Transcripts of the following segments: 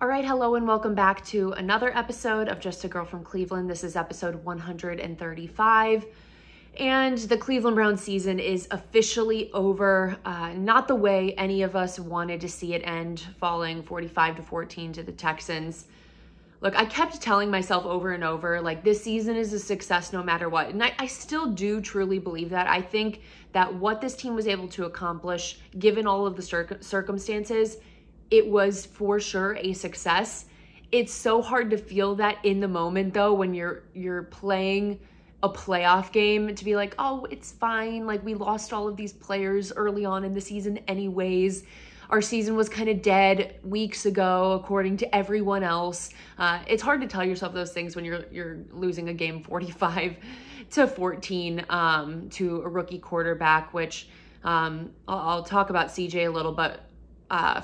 All right, hello and welcome back to another episode of Just a Girl from Cleveland. This is episode 135, and the Cleveland Browns season is officially over. Not the way any of us wanted to see it end, falling 45-14 to the Texans. Look, I kept telling myself over and over, like, this season is a success no matter what. And I still do truly believe that. I think that what this team was able to accomplish, given all of the circumstances, it was for sure a success. It's so hard to feel that in the moment, though, when you're playing a playoff game, to be like, oh, it's fine. Like, we lost all of these players early on in the season anyways. Our season was kind of dead weeks ago, according to everyone else. It's hard to tell yourself those things when you're losing a game 45-14 to a rookie quarterback, which I'll talk about CJ a little, but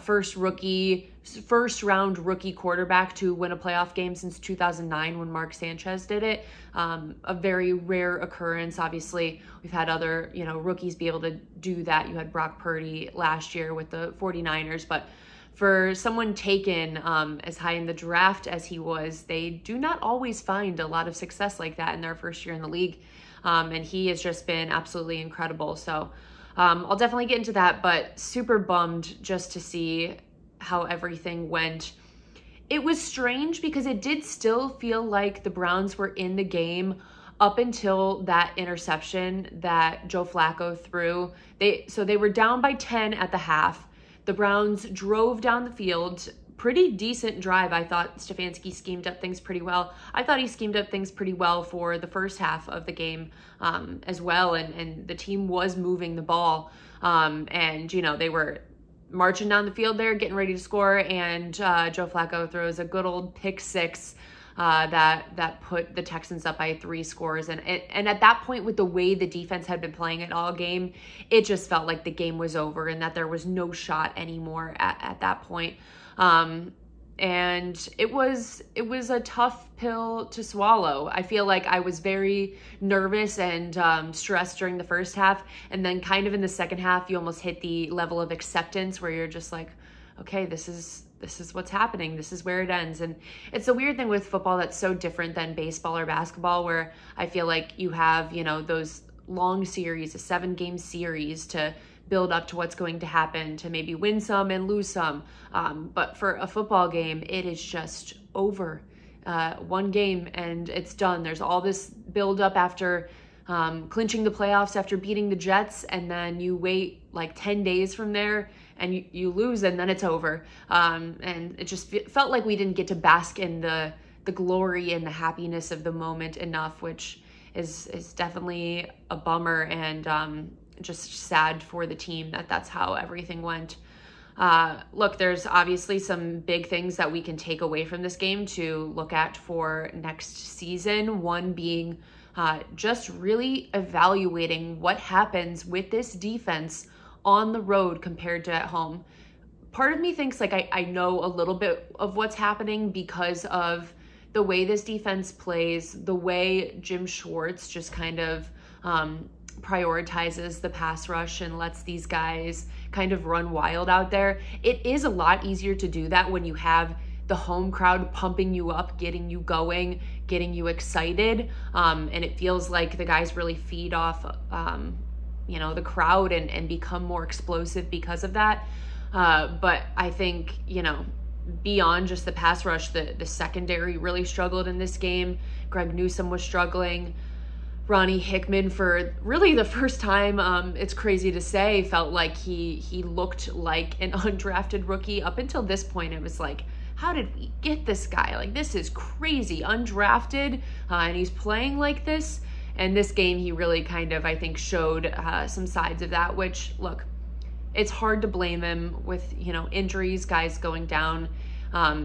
first round rookie quarterback to win a playoff game since 2009 when Mark Sanchez did it. A very rare occurrence. Obviously, we've had other, rookies be able to do that. You had Brock Purdy last year with the 49ers, but for someone taken as high in the draft as he was, they do not always find a lot of success like that in their first year in the league. And he has just been absolutely incredible. So I'll definitely get into that, but super bummed just to see how everything went. It was strange because it did still feel like the Browns were in the game up until that interception that Joe Flacco threw. They were down by 10 at the half. The Browns drove down the field. Pretty decent drive. I thought Stefanski schemed up things pretty well. I thought he schemed up things pretty well for the first half of the game as well. And the team was moving the ball. And they were marching down the field there, getting ready to score. And Joe Flacco throws a good old pick six that put the Texans up by 3 scores. And at that point, with the way the defense had been playing it all game, it just felt like the game was over and that there was no shot anymore at that point. And it was a tough pill to swallow. I feel like I was very nervous and stressed during the first half, and then kind of in the second half, you almost hit the level of acceptance where you're just like, okay, this is what's happening. This is where it ends. And it's a weird thing with football that's so different than baseball or basketball, where I feel like you have, those long series, a 7-game series to build up to what's going to happen, to maybe win some and lose some. But for a football game, it is just over. One game and it's done. There's all this build up after clinching the playoffs, after beating the Jets, and then you wait like 10 days from there and you lose, and then it's over. And it just felt like we didn't get to bask in the glory and the happiness of the moment enough, which is definitely a bummer, and just sad for the team that's how everything went. Look, there's obviously some big things that we can take away from this game to look at for next season. One being just really evaluating what happens with this defense on the road compared to at home. Part of me thinks like I know a little bit of what's happening because of the way this defense plays, the way Jim Schwartz just kind of prioritizes the pass rush and lets these guys kind of run wild out there. It is a lot easier to do that when you have the home crowd pumping you up, getting you going, getting you excited. And it feels like the guys really feed off, the crowd and become more explosive because of that. But I think, beyond just the pass rush, the secondary really struggled in this game. Greg Newsome was struggling. Ronnie Hickman, for really the first time, it's crazy to say, felt like he looked like an undrafted rookie. Up until this point, it was like, how did we get this guy? Like, this is crazy, undrafted, and he's playing like this. And this game, he really kind of, I think, showed some sides of that, which, look, it's hard to blame him with, injuries, guys going down.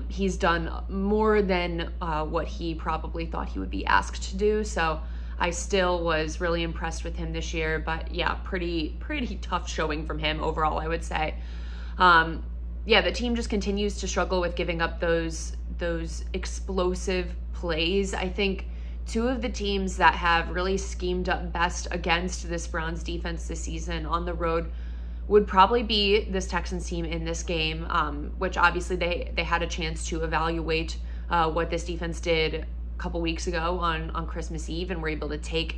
He's done more than what he probably thought he would be asked to do. So I still was really impressed with him this year, but yeah, pretty tough showing from him overall, I would say. The team just continues to struggle with giving up those explosive plays. I think two of the teams that have really schemed up best against this Browns defense this season on the road would probably be this Texans team in this game, which obviously they had a chance to evaluate what this defense did a couple weeks ago on Christmas Eve, and were able to take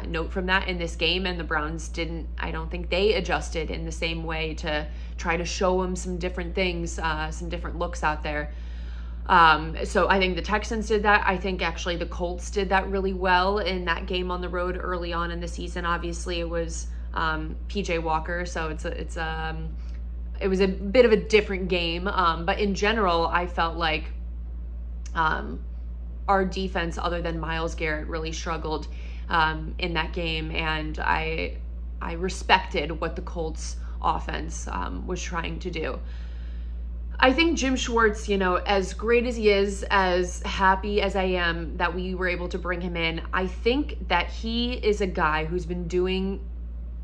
note from that in this game. And the Browns didn't, I don't think they adjusted in the same way to try to show them some different things, some different looks out there. So I think the Texans did that. I think actually the Colts did that really well in that game on the road early on in the season. Obviously it was PJ Walker, so it was a bit of a different game. But in general, I felt like our defense, other than Myles Garrett, really struggled in that game, and I respected what the Colts offense was trying to do. I think Jim Schwartz, you know, as great as he is, as happy as I am that we were able to bring him in, I think that he is a guy who's been doing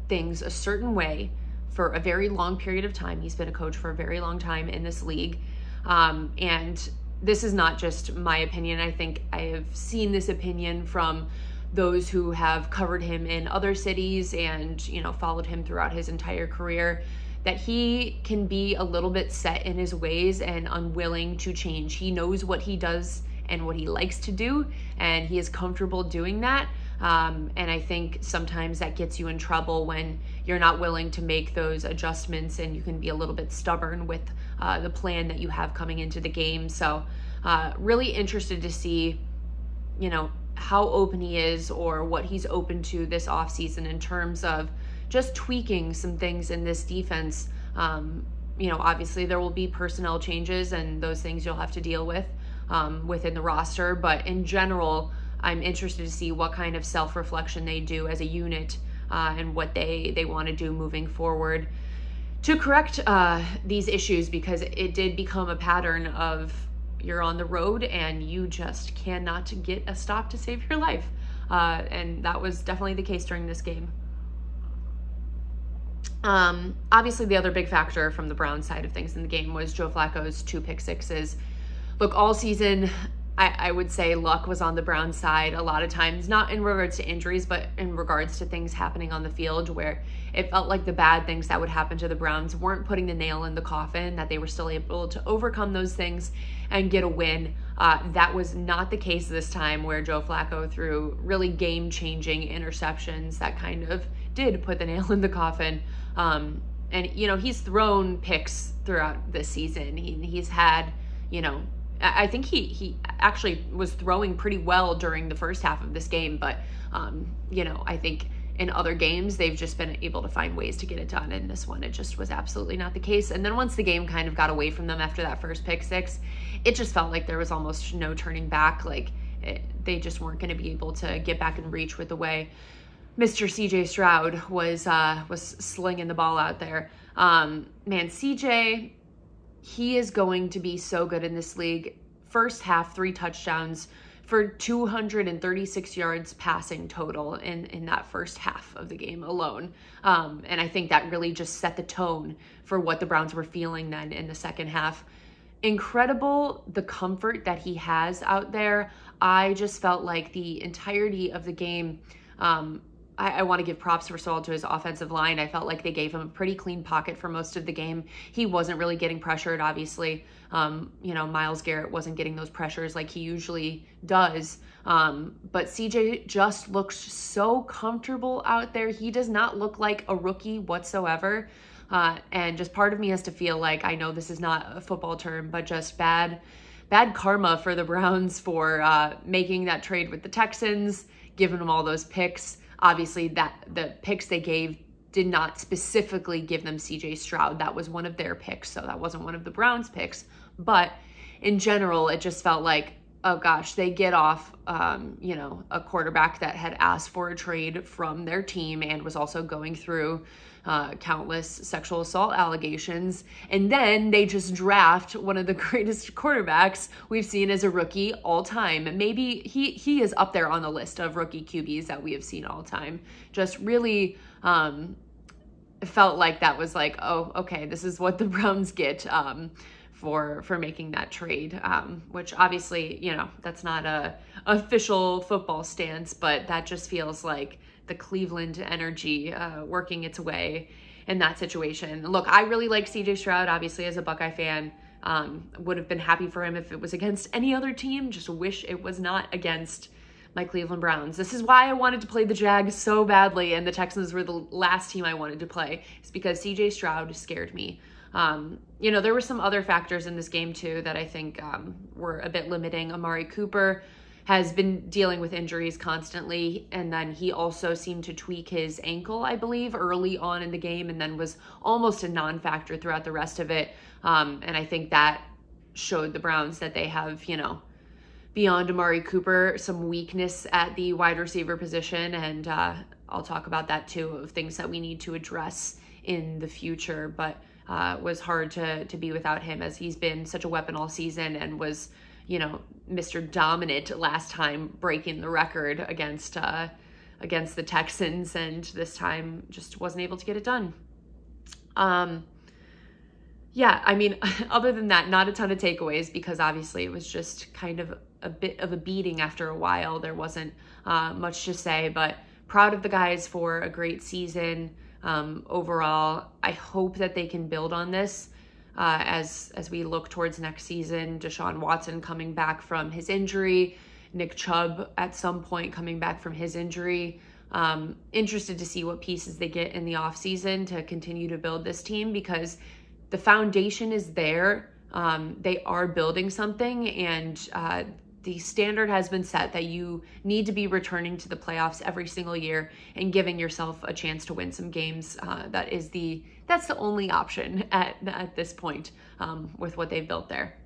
things a certain way for a very long period of time. He's been a coach for a very long time in this league. And this is not just my opinion. I think I have seen this opinion from those who have covered him in other cities and, you know, followed him throughout his entire career, that he can be a little bit set in his ways and unwilling to change. He knows what he does and what he likes to do, and he is comfortable doing that. And I think sometimes that gets you in trouble when you're not willing to make those adjustments, and you can be a little bit stubborn with the plan that you have coming into the game. So really interested to see, you know, how open he is or what he's open to this offseason in terms of just tweaking some things in this defense. You know, obviously there will be personnel changes, and those things you'll have to deal with within the roster. But in general, I'm interested to see what kind of self-reflection they do as a unit and what they want to do moving forward to correct these issues, because it did become a pattern of you're on the road and you just cannot get a stop to save your life. And that was definitely the case during this game. Obviously, the other big factor from the Browns side of things in the game was Joe Flacco's 2 pick sixes. Look, all season, I would say luck was on the Browns side a lot of times, not in regards to injuries, but in regards to things happening on the field, where it felt like the bad things that would happen to the Browns weren't putting the nail in the coffin, that they were still able to overcome those things and get a win. That was not the case this time, where Joe Flacco threw really game-changing interceptions that kind of did put the nail in the coffin. And, you know, he's thrown picks throughout this season. He's had, you know, I think he actually was throwing pretty well during the first half of this game, but, you know, I think in other games, they've just been able to find ways to get it done. And this one, it just was absolutely not the case. And then once the game kind of got away from them after that first pick six, it just felt like there was almost no turning back. Like they just weren't going to be able to get back and reach with the way Mr. CJ Stroud was slinging the ball out there. Man, CJ, he is going to be so good in this league. First half, 3 touchdowns for 236 yards passing total in that first half of the game alone. And I think that really just set the tone for what the Browns were feeling then in the second half. Incredible the comfort that he has out there. I just felt like the entirety of the game, I want to give props first of all to his offensive line. I felt like they gave him a pretty clean pocket for most of the game. He wasn't really getting pressured, obviously. You know, Myles Garrett wasn't getting those pressures like he usually does. But CJ just looks so comfortable out there. He does not look like a rookie whatsoever. And just part of me has to feel like, I know this is not a football term, but just bad karma for the Browns for making that trade with the Texans, giving them all those picks. Obviously, the picks they gave did not specifically give them CJ Stroud. That was one of their picks, so that wasn't one of the Browns' picks. But in general, it just felt like, oh gosh, they get off, you know, a quarterback that had asked for a trade from their team and was also going through countless sexual assault allegations. And then they just draft one of the greatest quarterbacks we've seen as a rookie all time. Maybe he is up there on the list of rookie QBs that we have seen all time. Just really felt like that was like, oh, okay, this is what the Browns get for making that trade, which obviously, you know, that's not a official football stance, but that just feels like the Cleveland energy working its way in that situation. Look, I really like CJ Stroud, obviously, as a Buckeye fan. Would have been happy for him if it was against any other team. Just wish it was not against my Cleveland Browns. This is why I wanted to play the Jags so badly, and the Texans were the last team I wanted to play. It's because CJ Stroud scared me. You know, there were some other factors in this game too that I think were a bit limiting. Amari Cooper has been dealing with injuries constantly, and then he also seemed to tweak his ankle, I believe, early on in the game, and then was almost a non-factor throughout the rest of it. And I think that showed the Browns that they have, you know, beyond Amari Cooper, some weakness at the wide receiver position, and I'll talk about that too, of things that we need to address in the future. But was hard to be without him, as he's been such a weapon all season and was, you know, Mr. Dominant last time, breaking the record against the Texans, and this time just wasn't able to get it done. Yeah, I mean, other than that, not a ton of takeaways, because obviously it was just kind of a bit of a beating after a while. There wasn't much to say, but proud of the guys for a great season. Overall, I hope that they can build on this as we look towards next season. Deshaun Watson coming back from his injury, Nick Chubb at some point coming back from his injury. Interested to see what pieces they get in the offseason to continue to build this team, because the foundation is there. They are building something, and the standard has been set that you need to be returning to the playoffs every single year and giving yourself a chance to win some games. That's the only option at this point with what they've built there.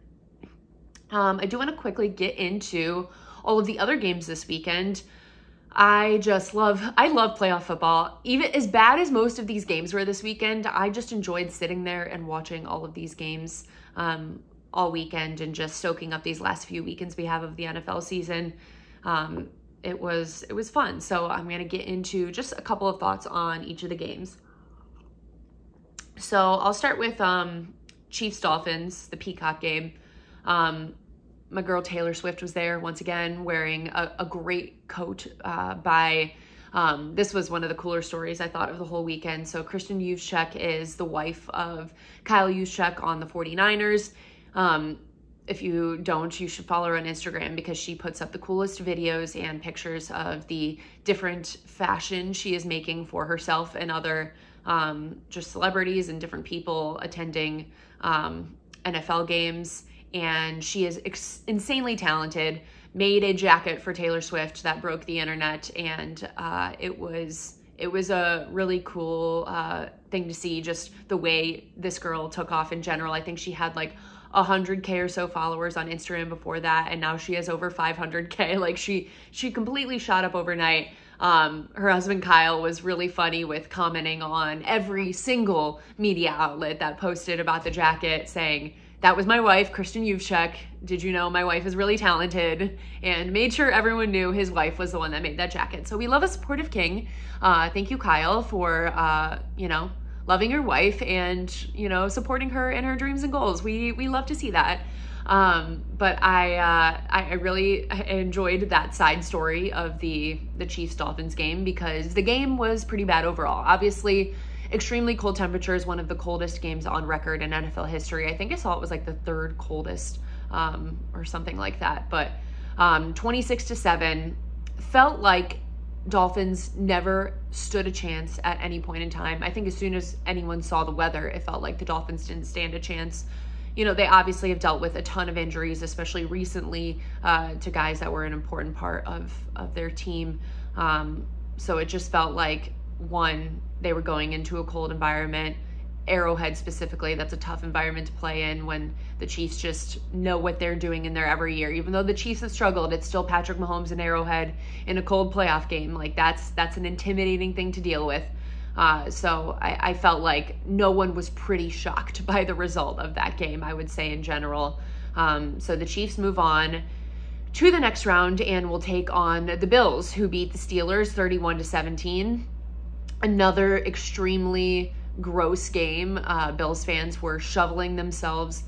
I do want to quickly get into all of the other games this weekend. I love playoff football. Even as bad as most of these games were this weekend, I just enjoyed sitting there and watching all of these games all weekend and just soaking up these last few weekends we have of the NFL season. It was fun. So I'm going to get into just a couple of thoughts on each of the games. So I'll start with Chiefs-Dolphins, the Peacock game. My girl Taylor Swift was there once again, wearing a great coat by, this was one of the cooler stories I thought of the whole weekend. So Kristen Juszczyk is the wife of Kyle Juszczyk on the 49ers. If you don't, you should follow her on Instagram, because she puts up the coolest videos and pictures of the different fashion she is making for herself and other just celebrities and different people attending NFL games. And she is insanely talented, made a jacket for Taylor Swift that broke the internet, and it was a really cool thing to see, just the way this girl took off in general. I think she had like 100K or so followers on Instagram before that, and now she has over 500K. Like she completely shot up overnight. Her husband Kyle was really funny with commenting on every single media outlet that posted about the jacket, saying, "That was my wife, Kristen Juszczyk. Did you know my wife is really talented?" And made sure everyone knew his wife was the one that made that jacket. So we love a supportive king. Thank you, Kyle, for, loving your wife and, supporting her in her dreams and goals. We love to see that. But I really enjoyed that side story of the Chiefs-Dolphins game, because the game was pretty bad overall. Obviously, extremely cold temperatures, one of the coldest games on record in NFL history. I think I saw it was like the third coldest or something like that. But 26-7, felt like Dolphins never stood a chance at any point in time. I think as soon as anyone saw the weather, it felt like the Dolphins didn't stand a chance. They obviously have dealt with a ton of injuries, especially recently, to guys that were an important part of their team. So it just felt like, one, they were going into a cold environment. Arrowhead specifically, that's a tough environment to play in when the Chiefs just know what they're doing in there every year. Even though the Chiefs have struggled, it's still Patrick Mahomes and Arrowhead in a cold playoff game. Like that's an intimidating thing to deal with. So I felt like no one was pretty shocked by the result of that game, I would say, in general. So the Chiefs move on to the next round and will take on the Bills, who beat the Steelers 31-17. Another extremely gross game. Bills fans were shoveling themselves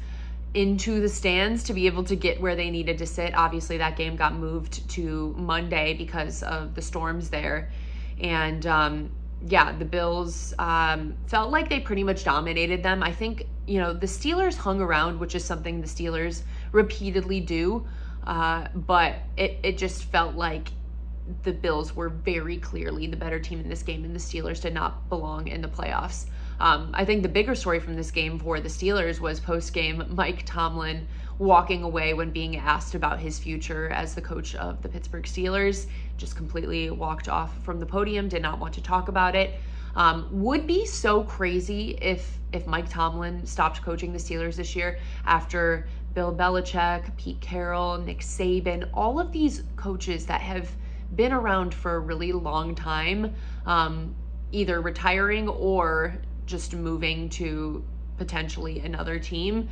into the stands to be able to get where they needed to sit. Obviously, that game got moved to Monday because of the storms there. And yeah, the Bills felt like they pretty much dominated them. I think, the Steelers hung around, which is something the Steelers repeatedly do, but it just felt like the Bills were very clearly the better team in this game, and the Steelers did not belong in the playoffs. I think the bigger story from this game for the Steelers was post-game Mike Tomlin walking away when being asked about his future as the coach of the Pittsburgh Steelers. Just completely walked off from the podium, did not want to talk about it. Would be so crazy if Mike Tomlin stopped coaching the Steelers this year after Bill Belichick, Pete Carroll, Nick Saban, all of these coaches that have been around for a really long time, either retiring or just moving to potentially another team,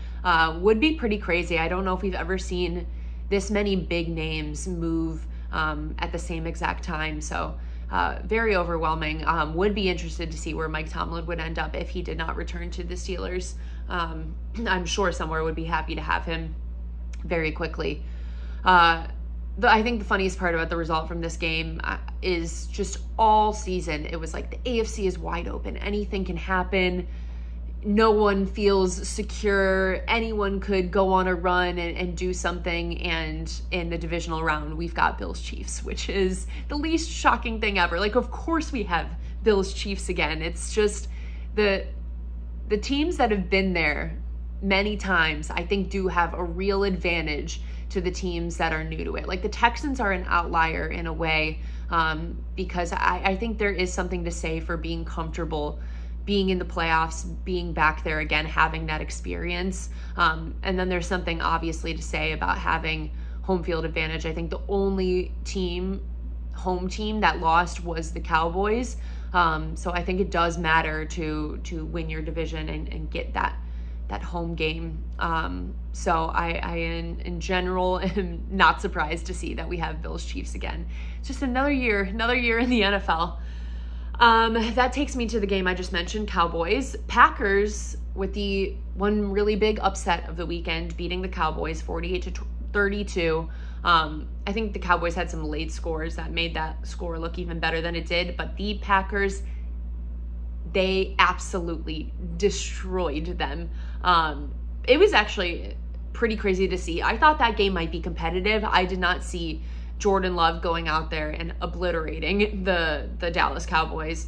would be pretty crazy. I don't know if we've ever seen this many big names move at the same exact time. So very overwhelming. Would be interested to see where Mike Tomlin would end up if he did not return to the Steelers. I'm sure somewhere would be happy to have him very quickly. I think the funniest part about the result from this game is just all season, it was like the AFC is wide open. Anything can happen. No one feels secure. Anyone could go on a run and do something. And in the divisional round, we've got Bills Chiefs, which is the least shocking thing ever. Like, of course we have Bills Chiefs again. It's just the teams that have been there many times, I think, do have a real advantage to the teams that are new to it. Like the Texans are an outlier in a way, because I think there is something to say for being comfortable being in the playoffs, being back there again, having that experience. And then there's something obviously to say about having home field advantage. I think the only home team that lost was the Cowboys. So I think it does matter to win your division and get that home game. So I in general am not surprised to see that we have Bills Chiefs again. It's just another year in the NFL. That takes me to the game I just mentioned, Cowboys. Packers with the one really big upset of the weekend, beating the Cowboys 48-32. I think the Cowboys had some late scores that made that score look even better than it did, but the Packers, they absolutely destroyed them. It was actually pretty crazy to see. I thought that game might be competitive. I did not see Jordan Love going out there and obliterating the Dallas Cowboys.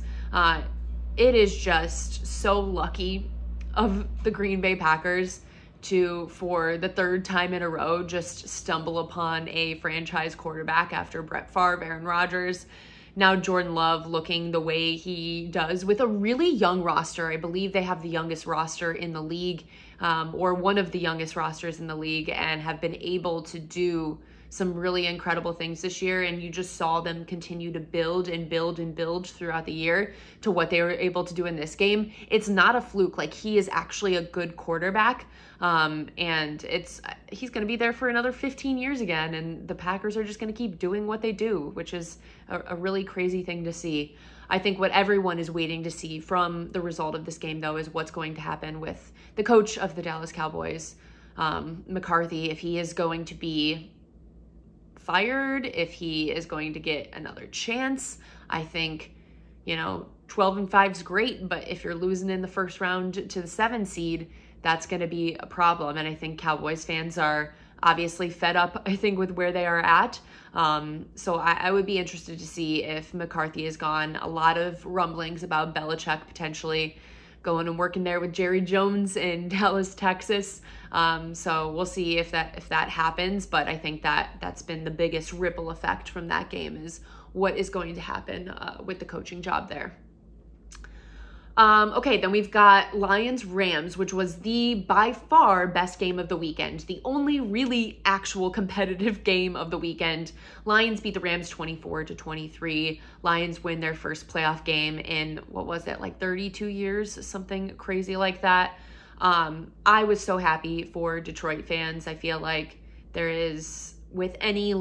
It is just so lucky of the Green Bay Packers to, for the third time in a row, just stumble upon a franchise quarterback after Brett Favre, Aaron Rodgers. Now Jordan Love looking the way he does with a really young roster. I believe they have the youngest roster in the league, or one of the youngest rosters in the league, and have been able to do some really incredible things this year. And you just saw them continue to build and build and build throughout the year to what they were able to do in this game. It's not a fluke. Like, he is actually a good quarterback. And he's going to be there for another 15 years again. And the Packers are just going to keep doing what they do, which is a really crazy thing to see. I think what everyone is waiting to see from the result of this game, though, is what's going to happen with the coach of the Dallas Cowboys, McCarthy, if he is going to be fired, if he is going to get another chance. I think, 12-5 is great, but if you're losing in the first round to the 7 seed, that's going to be a problem. And I think Cowboys fans are obviously fed up, I think, with where they are at. So I would be interested to see if McCarthy is gone. A lot of rumblings about Belichick potentially going and working there with Jerry Jones in Dallas, Texas. So we'll see if that happens. But I think that's been the biggest ripple effect from that game, is what is going to happen with the coaching job there. Okay, then we've got Lions-Rams, which was the by far best game of the weekend. The only really actual competitive game of the weekend. Lions beat the Rams 24-23. Lions win their first playoff game in, 32 years? Something crazy like that. I was so happy for Detroit fans. I feel like there is, with any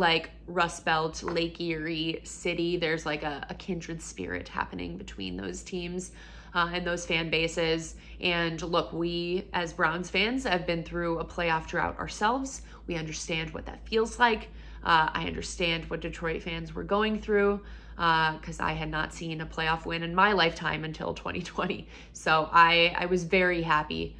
Rust Belt, Lake Erie city, there's a kindred spirit happening between those teams. And those fan bases. And look, we as Browns fans have been through a playoff drought ourselves. We understand what that feels like. I understand what Detroit fans were going through. because I had not seen a playoff win in my lifetime until 2020. So I was very happy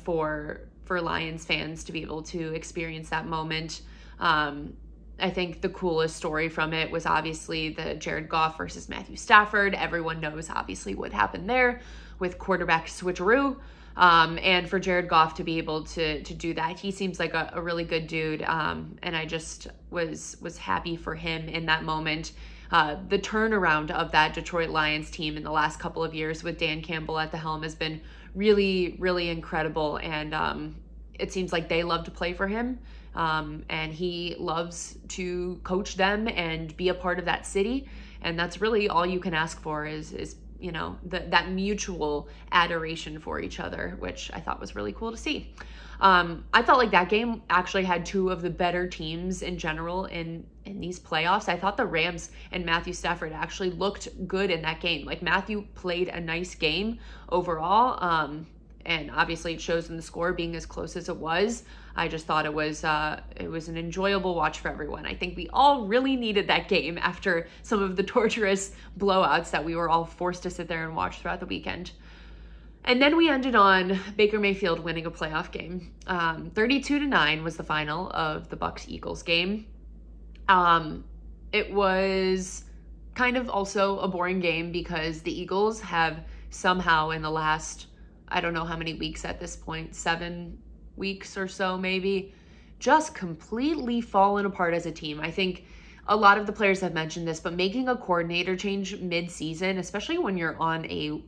for Lions fans to be able to experience that moment. I think the coolest story from it was obviously the Jared Goff versus Matthew Stafford. Everyone knows obviously what happened there with quarterback switcheroo. And for Jared Goff to be able to do that, he seems like a really good dude. And I just was happy for him in that moment. The turnaround of that Detroit Lions team in the last couple of years with Dan Campbell at the helm has been really, really incredible. And it seems like they love to play for him. And he loves to coach them and be a part of that city. And that's really all you can ask for is you know, that mutual adoration for each other, which I thought was really cool to see. I felt like that game actually had two of the better teams in general in these playoffs. I thought the Rams and Matthew Stafford actually looked good in that game. Like, Matthew played a nice game overall. And obviously it shows in the score being as close as it was. I just thought it was an enjoyable watch for everyone. I think we all really needed that game after some of the torturous blowouts that we were all forced to sit there and watch throughout the weekend. And then we ended on Baker Mayfield winning a playoff game. 32-9 was the final of the Bucs-Eagles game. It was kind of also a boring game because the Eagles have somehow in the last, I don't know how many weeks at this point, 7 weeks or so maybe, just completely fallen apart as a team. I think a lot of the players have mentioned this, but making a coordinator change mid-season, especially when you're on a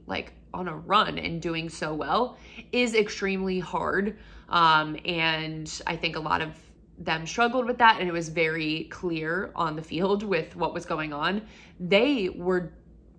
run and doing so well, is extremely hard. And I think a lot of them struggled with that, and it was very clear on the field with what was going on. They were,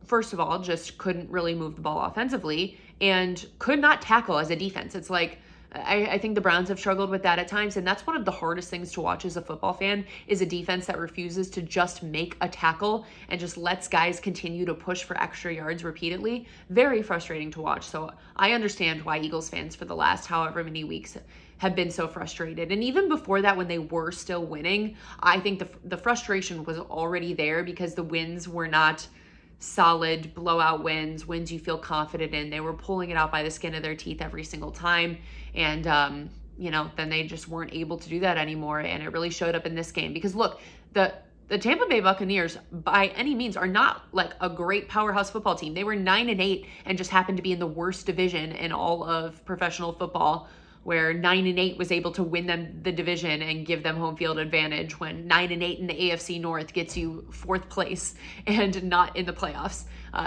first of all, just couldn't really move the ball offensively and could not tackle as a defense. It's like, I think the Browns have struggled with that at times, and that's one of the hardest things to watch as a football fan, is a defense that refuses to just make a tackle and just lets guys continue to push for extra yards repeatedly. Very frustrating to watch. So I understand why Eagles fans for the last however many weeks have been so frustrated. And even before that, when they were still winning, I think the frustration was already there because the wins were not solid blowout wins you feel confident in. They were pulling it out by the skin of their teeth every single time. And, you know, then they just weren't able to do that anymore. And it really showed up in this game because, look, the Tampa Bay Buccaneers by any means are not like a great powerhouse football team. They were 9-8 and just happened to be in the worst division in all of professional football, where 9-8 was able to win them the division and give them home field advantage, when 9-8 in the AFC North gets you 4th place and not in the playoffs.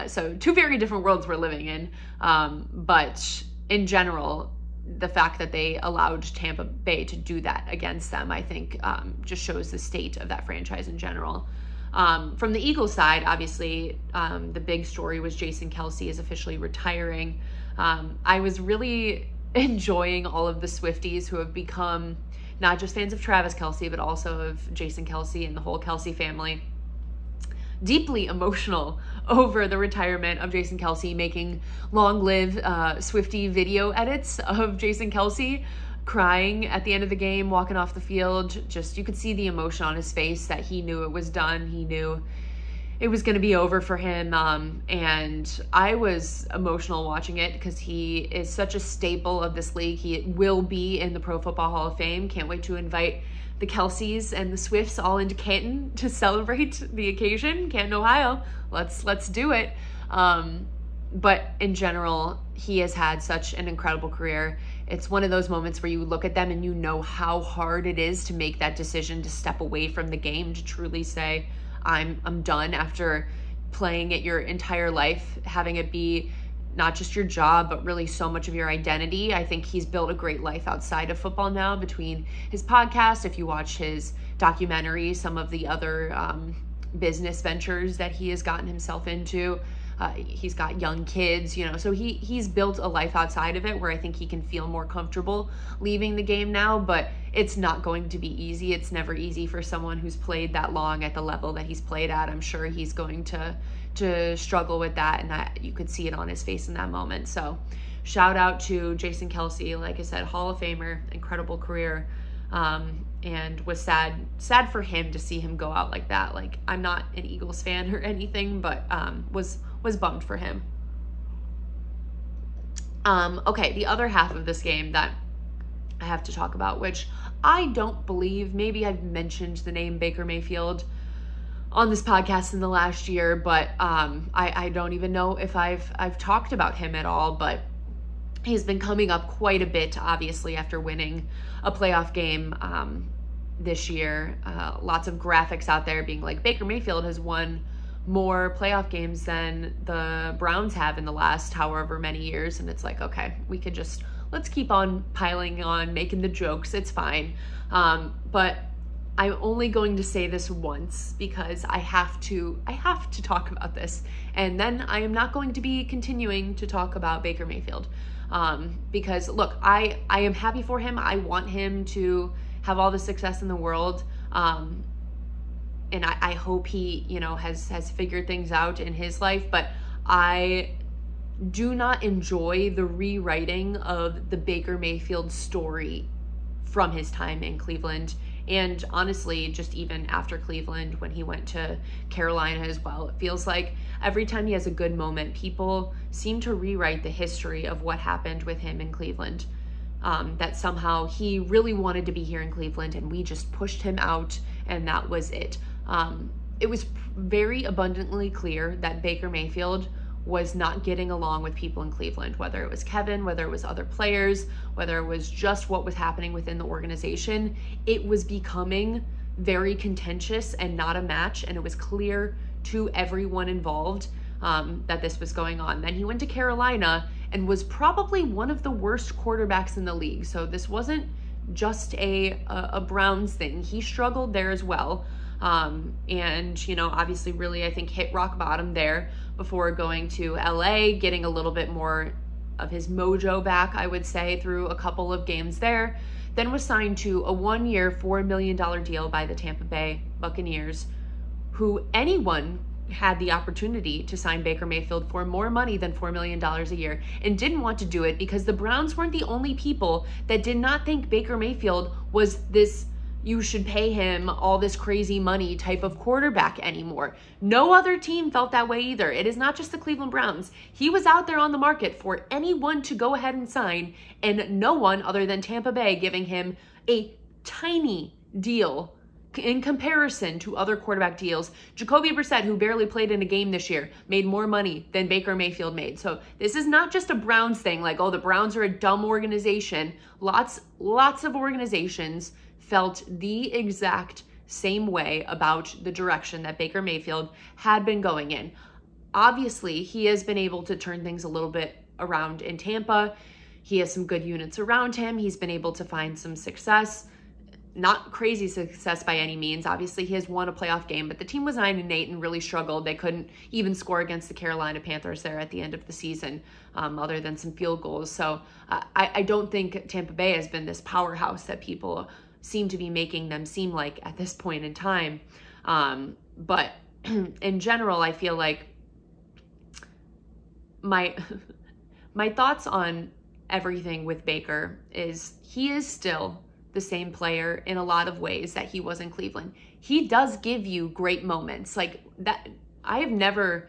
So two very different worlds we're living in. But in general, the fact that they allowed Tampa Bay to do that against them, I think just shows the state of that franchise in general. From the Eagles side, obviously, the big story was Jason Kelce is officially retiring. I was really enjoying all of the Swifties who have become not just fans of Travis Kelce, but also of Jason Kelce and the whole Kelce family. Deeply emotional over the retirement of Jason Kelce, making long-live Swiftie video edits of Jason Kelce crying at the end of the game, walking off the field. Just, you could see the emotion on his face that he knew it was done. He knew it was going to be over for him. And I was emotional watching it because he is such a staple of this league. He will be in the Pro Football Hall of Fame. Can't wait to invite the Kelces and the Swifts all into Canton to celebrate the occasion. Canton, Ohio. Let's do it. But in general, he has had such an incredible career. It's one of those moments where you look at them and you know how hard it is to make that decision to step away from the game, to truly say, I'm done after playing it your entire life, having it be not just your job, but really so much of your identity. I think he's built a great life outside of football now, between his podcast, if you watch his documentary, some of the other business ventures that he has gotten himself into. He's got young kids, you know, so he's built a life outside of it where I think he can feel more comfortable leaving the game now, but it's not going to be easy. It's never easy for someone who's played that long at the level that he's played at. I'm sure he's going to struggle with that, and that you could see it on his face in that moment. So shout out to Jason Kelce, like I said, Hall of Famer, incredible career. and was sad for him to see him go out like that. Like, I'm not an Eagles fan or anything, but was bummed for him. Okay, the other half of this game that I have to talk about, which I don't believe, maybe I've mentioned the name Baker Mayfield on this podcast in the last year, but I don't even know if I've talked about him at all, but he's been coming up quite a bit, obviously, after winning a playoff game this year. Lots of graphics out there being like, Baker Mayfield has won more playoff games than the Browns have in the last however many years. And it's like, okay, let's keep on piling on, making the jokes. It's fine. But I'm only going to say this once because I have to talk about this. And then I am not going to be continuing to talk about Baker Mayfield. Because look, I am happy for him. I want him to have all the success in the world. And I hope he, has figured things out in his life, but I do not enjoy the rewriting of the Baker Mayfield story from his time in Cleveland. And honestly, just even after Cleveland, when he went to Carolina as well, it feels like every time he has a good moment, people seem to rewrite the history of what happened with him in Cleveland. That somehow he really wanted to be here in Cleveland and we just pushed him out and that was it. It was very abundantly clear that Baker Mayfield was not getting along with people in Cleveland, whether it was Kevin, whether it was other players, whether it was just what was happening within the organization. It was becoming very contentious and not a match, and it was clear to everyone involved that this was going on. Then he went to Carolina and was probably one of the worst quarterbacks in the league. So this wasn't just a Browns thing. He struggled there as well. And, obviously really, I think hit rock bottom there before going to LA, getting a little bit more of his mojo back, I would say, through a couple of games there. Then was signed to a 1-year, $4 million deal by the Tampa Bay Buccaneers, who anyone had the opportunity to sign Baker Mayfield for more money than $4 million a year and didn't want to do it because the Browns weren't the only people that did not think Baker Mayfield was this you should pay him all this crazy money type of quarterback anymore. No other team felt that way either. It is not just the Cleveland Browns. He was out there on the market for anyone to go ahead and sign, and no one other than Tampa Bay giving him a tiny deal in comparison to other quarterback deals. Jacoby Brissett, who barely played in a game this year, made more money than Baker Mayfield made. So this is not just a Browns thing, like, oh, the Browns are a dumb organization. Lots of organizations felt the exact same way about the direction that Baker Mayfield had been going in. Obviously, he has been able to turn things a little bit around in Tampa. He has some good units around him. He's been able to find some success. Not crazy success by any means. Obviously, he has won a playoff game, but the team was 9-8 and really struggled. They couldn't even score against the Carolina Panthers there at the end of the season, other than some field goals. So I don't think Tampa Bay has been this powerhouse that people seem to be making them seem like at this point in time. But in general, I feel like my thoughts on everything with Baker is he is still the same player in a lot of ways that he was in Cleveland. He does give you great moments like that. I have never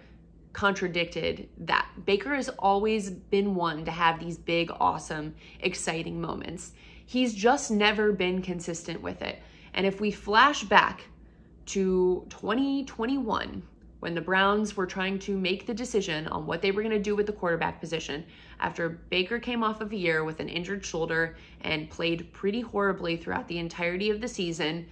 contradicted that. Baker has always been one to have these big, awesome, exciting moments. He's just never been consistent with it. And if we flash back to 2021, when the Browns were trying to make the decision on what they were going to do with the quarterback position, after Baker came off of a year with an injured shoulder and played pretty horribly throughout the entirety of the season,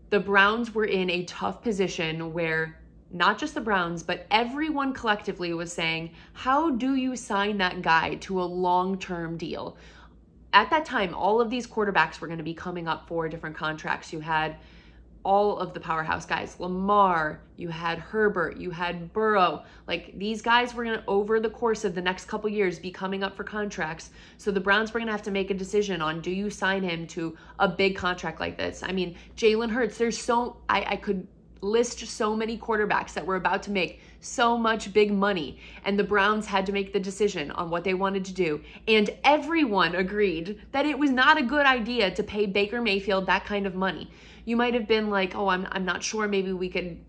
the Browns were in a tough position where not just the Browns, but everyone collectively was saying, how do you sign that guy to a long-term deal? At that time, all of these quarterbacks were going to be coming up for different contracts. You had all of the powerhouse guys, Lamar, you had Herbert, you had Burrow. Like, these guys were going to, over the course of the next couple years, be coming up for contracts. So the Browns were going to have to make a decision on, do you sign him to a big contract like this? I mean, Jalen Hurts, I could list so many quarterbacks that were about to make so much big money, and the Browns had to make the decision on what they wanted to do. And everyone agreed that it was not a good idea to pay Baker Mayfield that kind of money. You might have been like, oh, I'm not sure, maybe we could,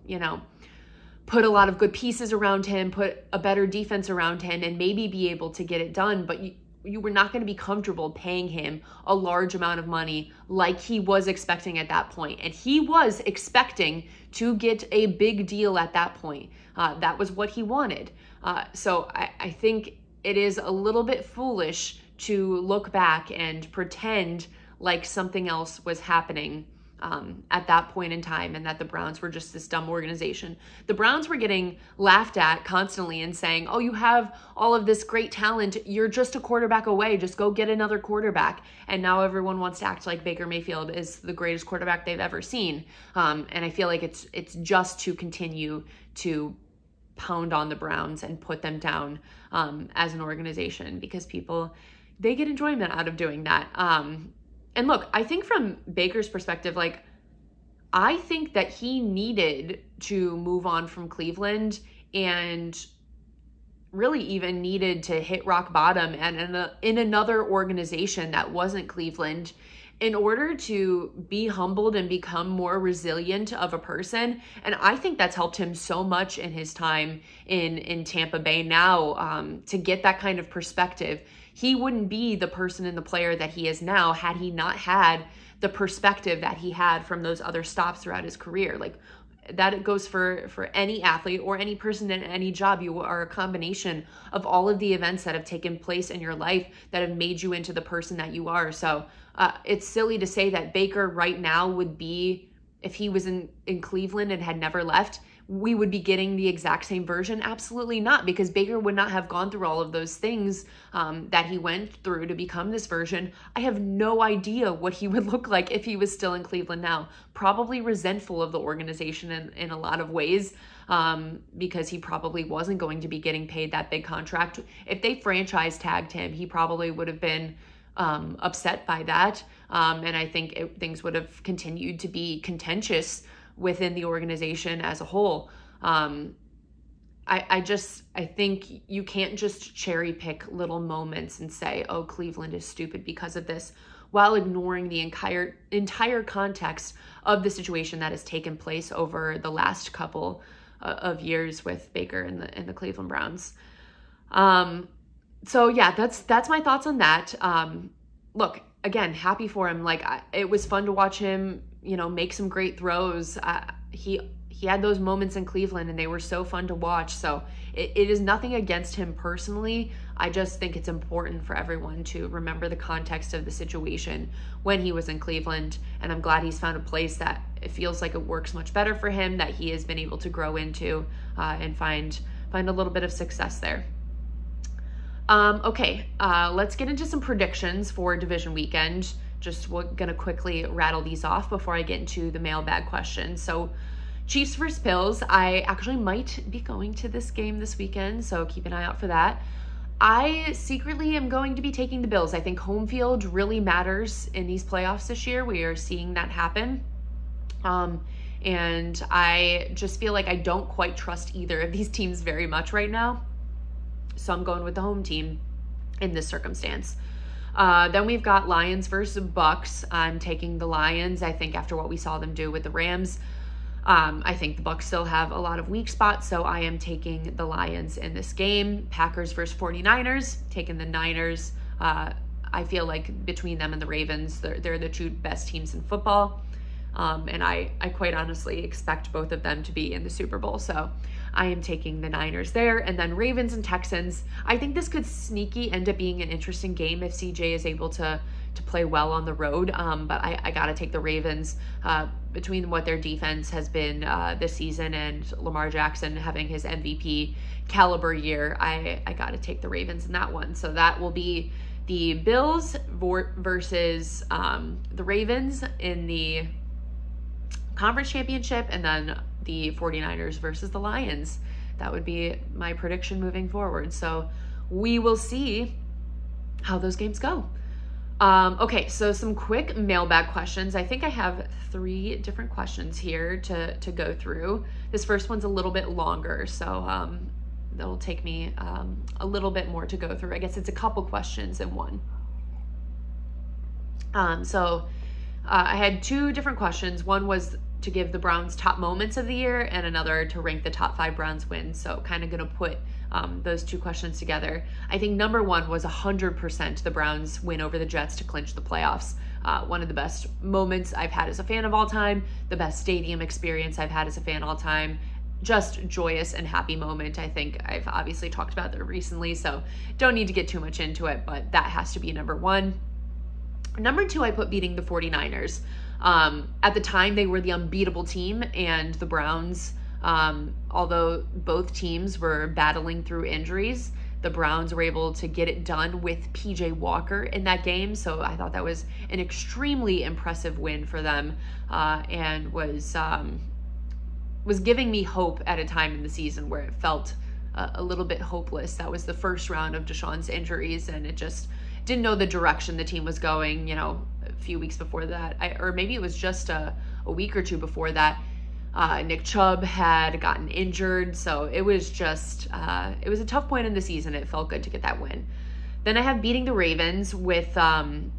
put a lot of good pieces around him, put a better defense around him, and maybe be able to get it done. But you were not going to be comfortable paying him a large amount of money like he was expecting at that point. And he was expecting to get a big deal at that point. That was what he wanted. So I think it is a little bit foolish to look back and pretend like something else was happening at that point in time, and that the Browns were just this dumb organization. The Browns were getting laughed at constantly and saying, oh, you have all of this great talent. You're just a quarterback away. Just go get another quarterback. And now everyone wants to act like Baker Mayfield is the greatest quarterback they've ever seen. And I feel like it's just to continue to pound on the Browns and put them down as an organization, because people, they get enjoyment out of doing that. And look, I think from Baker's perspective, like, I think that he needed to move on from Cleveland, and really even needed to hit rock bottom and in another organization that wasn't Cleveland, in order to be humbled and become more resilient of a person. And I think that's helped him so much in his time in Tampa Bay now, to get that kind of perspective. He wouldn't be the person and the player that he is now had he not had the perspective that he had from those other stops throughout his career. Like, that it goes for any athlete or any person in any job. You are a combination of all of the events that have taken place in your life that have made you into the person that you are. So it's silly to say that Baker right now would be, if he was in Cleveland and had never left, we would be getting the exact same version. Absolutely not, because Baker would not have gone through all of those things that he went through to become this version. I have no idea what he would look like if he was still in Cleveland now. Probably resentful of the organization in a lot of ways, because he probably wasn't going to be getting paid that big contract. If they franchise tagged him, he probably would have been upset by that. And I think things would have continued to be contentious within the organization as a whole. I think you can't just cherry pick little moments and say, oh, Cleveland is stupid because of this, while ignoring the entire context of the situation that has taken place over the last couple of years with Baker and the Cleveland Browns. So yeah, that's my thoughts on that. Look, again, happy for him. Like, it was fun to watch him, make some great throws. He had those moments in Cleveland, and they were so fun to watch. So it is nothing against him personally. I just think it's important for everyone to remember the context of the situation when he was in Cleveland. And I'm glad he's found a place that it feels like it works much better for him, that he has been able to grow into and find a little bit of success there. Okay, let's get into some predictions for division weekend. Just gonna quickly rattle these off before I get into the mailbag questions. So Chiefs versus Bills. I actually might be going to this game this weekend, so keep an eye out for that. I secretly am going to be taking the Bills. I think home field really matters in these playoffs this year. We are seeing that happen. And I just feel like I don't quite trust either of these teams very much right now. So I'm going with the home team in this circumstance. Then we've got Lions versus Bucks. I'm taking the Lions. I think after what we saw them do with the Rams, I think the Bucks still have a lot of weak spots, so I am taking the Lions in this game. Packers versus 49ers, taking the Niners. I feel like between them and the Ravens, they're the two best teams in football. And I quite honestly expect both of them to be in the Super Bowl. So I am taking the Niners there. And then Ravens and Texans. I think this could sneaky end up being an interesting game if CJ is able to play well on the road. But I got to take the Ravens between what their defense has been this season and Lamar Jackson having his MVP caliber year. I got to take the Ravens in that one. So that will be the Bills versus the Ravens in the conference championship, and then the 49ers versus the Lions. That would be my prediction moving forward. So we will see how those games go. Okay, so some quick mailbag questions. I think I have 3 different questions here to go through. This first one's a little bit longer, so that'll take me a little bit more to go through. I guess it's a couple questions in one. I had 2 different questions. One was to give the Browns top moments of the year, and another to rank the top 5 Browns wins. So kind of going to put those 2 questions together. I think number 1 was 100% the Browns win over the Jets to clinch the playoffs. One of the best moments I've had as a fan of all time, the best stadium experience I've had as a fan all time. Just joyous and happy moment. I think I've obviously talked about that recently, so don't need to get too much into it, but that has to be number 1. Number 2, I put beating the 49ers. At the time, they were the unbeatable team, and the Browns, although both teams were battling through injuries, the Browns were able to get it done with PJ Walker in that game. So I thought that was an extremely impressive win for them, and was giving me hope at a time in the season where it felt a little bit hopeless. That was the first round of Deshaun's injuries, and it just didn't know the direction the team was going. a few weeks before that, or maybe it was just a week or 2 before that, Nick Chubb had gotten injured. So it was just, it was a tough point in the season. It felt good to get that win. Then I have beating the Ravens with Deshaun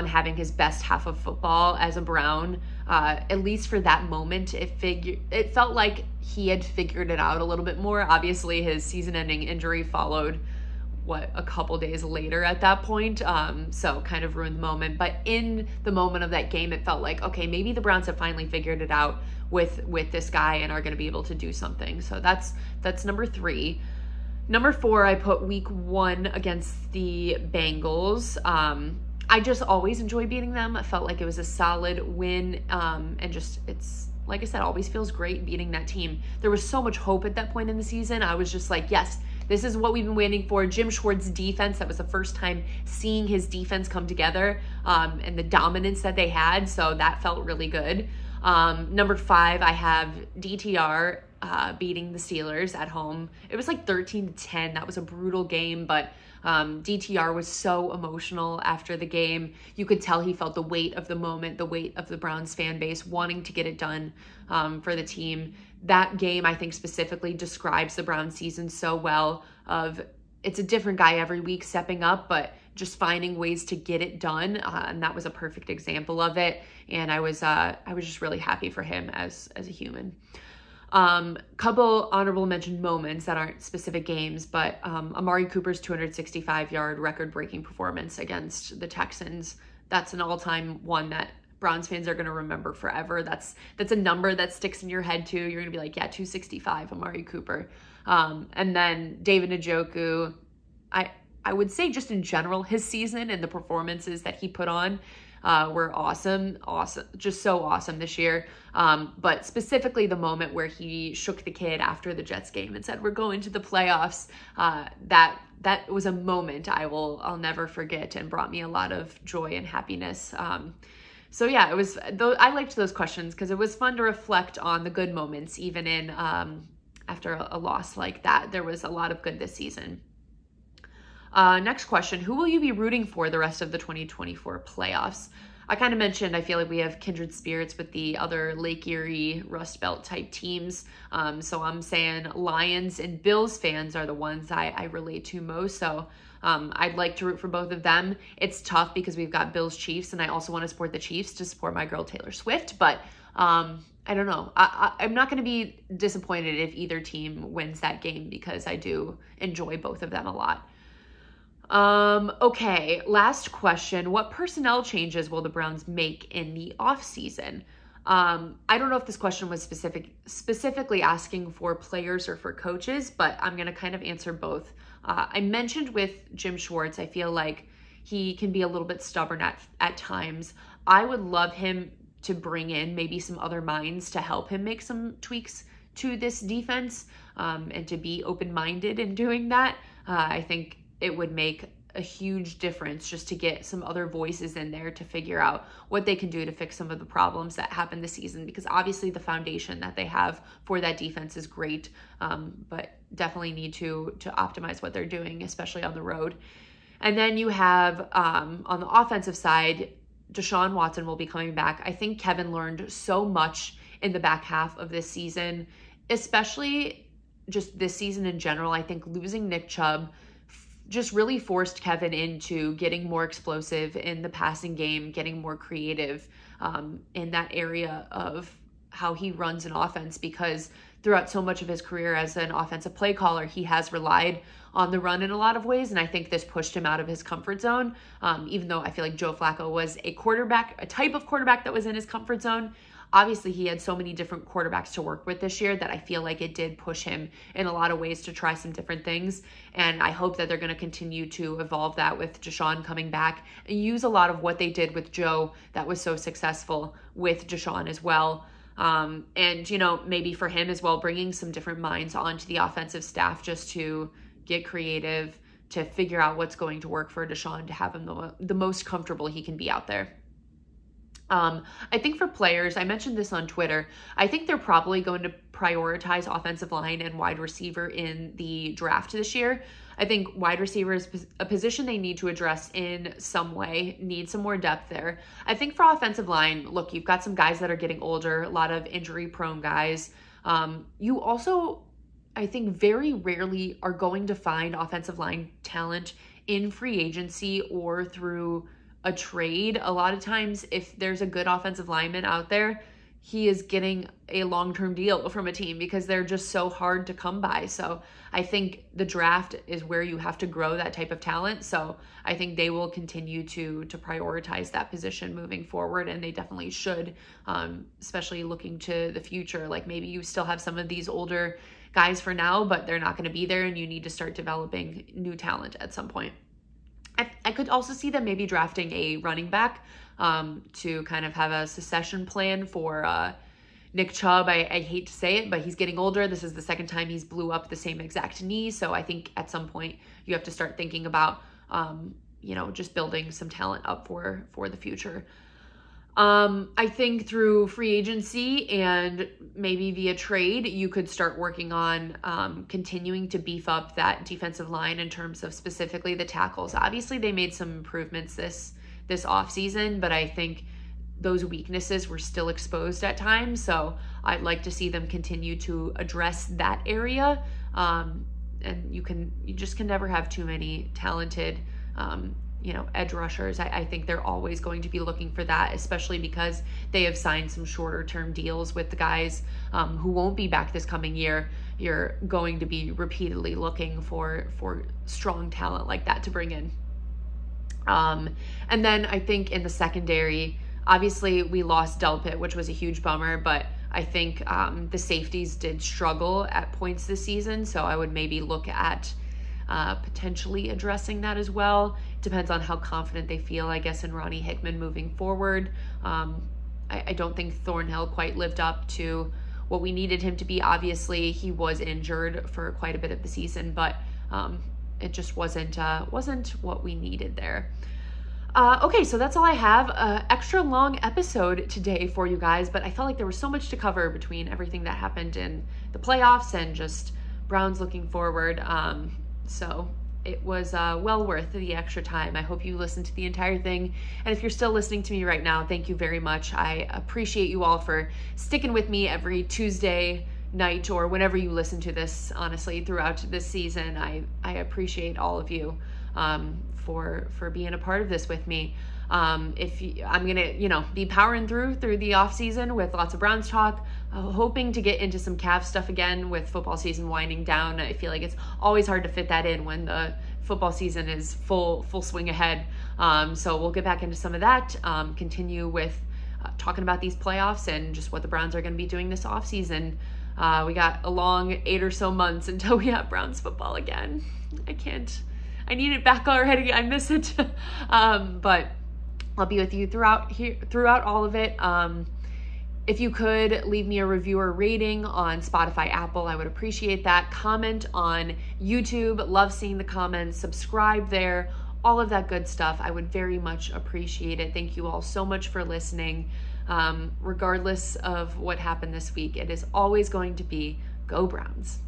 having his best half of football as a Brown. At least for that moment, it felt like he had figured it out a little bit more. Obviously, his season-ending injury followed a couple days later at that point, so kind of ruined the moment. But in the moment of that game, it felt like, okay, maybe the Browns have finally figured it out with this guy and are going to be able to do something. So that's number 3. Number 4, I put week 1 against the Bengals. I just always enjoy beating them. I felt like it was a solid win, and just, it's, like I said, always feels great beating that team. There was so much hope at that point in the season. I was just like, yes, this is what we've been waiting for. Jim Schwartz's defense, that was the first time seeing his defense come together, and the dominance that they had. So that felt really good. Number 5, I have DTR beating the Steelers at home. It was like 13-10. That was a brutal game, but DTR was so emotional after the game. You could tell he felt the weight of the moment, the weight of the Browns fan base wanting to get it done for the team. That game, I think, specifically describes the Browns season so well. It's a different guy every week stepping up, but just finding ways to get it done. And that was a perfect example of it. And I was just really happy for him as a human. Couple honorable mention moments that aren't specific games, but Amari Cooper's 265-yard record-breaking performance against the Texans. That's an all-time one that Browns fans are going to remember forever. That's a number that sticks in your head too. You're going to be like, yeah, 265, Amari Cooper. And then David Njoku, I would say just in general, his season and the performances that he put on were awesome, just so awesome this year. But specifically the moment where he shook the kid after the Jets game and said, "We're going to the playoffs." That was a moment I'll never forget, and brought me a lot of joy and happiness. So yeah, I liked those questions because it was fun to reflect on the good moments, even in after a loss like that. There was a lot of good this season. Next question, who will you be rooting for the rest of the 2024 playoffs? I kind of mentioned, I feel like we have kindred spirits with the other Lake Erie, Rust Belt type teams. So I'm saying Lions and Bills fans are the ones I relate to most. So I'd like to root for both of them. It's tough because we've got Bills Chiefs, and I also want to support the Chiefs to support my girl Taylor Swift. But I don't know. I'm not going to be disappointed if either team wins that game because I do enjoy both of them a lot. Okay, last question. What personnel changes will the Browns make in the offseason? I don't know if this question was specifically asking for players or for coaches, but I'm going to kind of answer both. I mentioned with Jim Schwartz, I feel like he can be a little bit stubborn at times. I would love him to bring in maybe some other minds to help him make some tweaks to this defense, and to be open-minded in doing that. I think it would make a huge difference just to get some other voices in there to figure out what they can do to fix some of the problems that happened this season, because obviously the foundation that they have for that defense is great, but definitely need to optimize what they're doing, especially on the road. And then you have on the offensive side, Deshaun Watson will be coming back. I think Kevin learned so much in the back half of this season, especially just this season in general. I think losing Nick Chubb just really forced Kevin into getting more explosive in the passing game, getting more creative in that area of how he runs an offense, because throughout so much of his career as an offensive play caller, he has relied on the run in a lot of ways. And I think this pushed him out of his comfort zone. Even though I feel like Joe Flacco was a type of quarterback that was in his comfort zone. Obviously, he had so many different quarterbacks to work with this year that I feel like it did push him in a lot of ways to try some different things. And I hope that they're going to continue to evolve that with Deshaun coming back and use a lot of what they did with Joe that was so successful with Deshaun as well. And, you know, maybe for him as well, bringing some different minds onto the offensive staff just to get creative, to figure out what's going to work for Deshaun, to have him the most comfortable he can be out there. I think for players, I mentioned this on Twitter, I think they're probably going to prioritize offensive line and wide receiver in the draft this year. I think wide receiver is a position they need to address in some way, need some more depth there. I think for offensive line, look, you've got some guys that are getting older, a lot of injury-prone guys. You also, I think, very rarely are going to find offensive line talent in free agency or through a trade. A lot of times, if there's a good offensive lineman out there, he is getting a long-term deal from a team because they're just so hard to come by. So I think the draft is where you have to grow that type of talent. So I think they will continue to prioritize that position moving forward, and they definitely should, especially looking to the future. Like maybe you still have some of these older guys for now, but they're not going to be there, and you need to start developing new talent at some point. I could also see them maybe drafting a running back to kind of have a succession plan for Nick Chubb. I hate to say it, but he's getting older. This is the second time he's blew up the same exact knee. So I think at some point you have to start thinking about, you know, just building some talent up for the future. I think through free agency and maybe via trade, you could start working on continuing to beef up that defensive line in terms of specifically the tackles. Obviously, they made some improvements this offseason, but I think those weaknesses were still exposed at times. So I'd like to see them continue to address that area. And you just can never have too many talented you know, edge rushers. I think they're always going to be looking for that, especially because they have signed some shorter term deals with the guys who won't be back this coming year. You're going to be repeatedly looking for strong talent like that to bring in. And then I think in the secondary, obviously we lost Delpit, which was a huge bummer, but I think the safeties did struggle at points this season. So I would maybe look at potentially addressing that as well. Depends on how confident they feel, I guess, in Ronnie Hickman moving forward. I don't think Thornhill quite lived up to what we needed him to be. Obviously, he was injured for quite a bit of the season, but it just wasn't what we needed there. Okay, so that's all I have. Extra long episode today for you guys, but I felt like there was so much to cover between everything that happened in the playoffs and just Browns looking forward. So it was well worth the extra time. I hope you listened to the entire thing. And if you're still listening to me right now, thank you very much. I appreciate you all for sticking with me every Tuesday night or whenever you listen to this, honestly, throughout this season. I appreciate all of you for being a part of this with me. I'm gonna, be powering through the off season with lots of Browns talk, hoping to get into some Cavs stuff again with football season winding down. I feel like it's always hard to fit that in when the football season is full swing ahead. So we'll get back into some of that, continue with talking about these playoffs and just what the Browns are going to be doing this off season. We got a long 8 or so months until we have Browns football again. I need it back already. I miss it. But I'll be with you throughout all of it. If you could leave me a review or rating on Spotify, Apple, I would appreciate that. Comment on YouTube. Love seeing the comments. Subscribe there. All of that good stuff. I would very much appreciate it. Thank you all so much for listening. Regardless of what happened this week, it is always going to be Go Browns.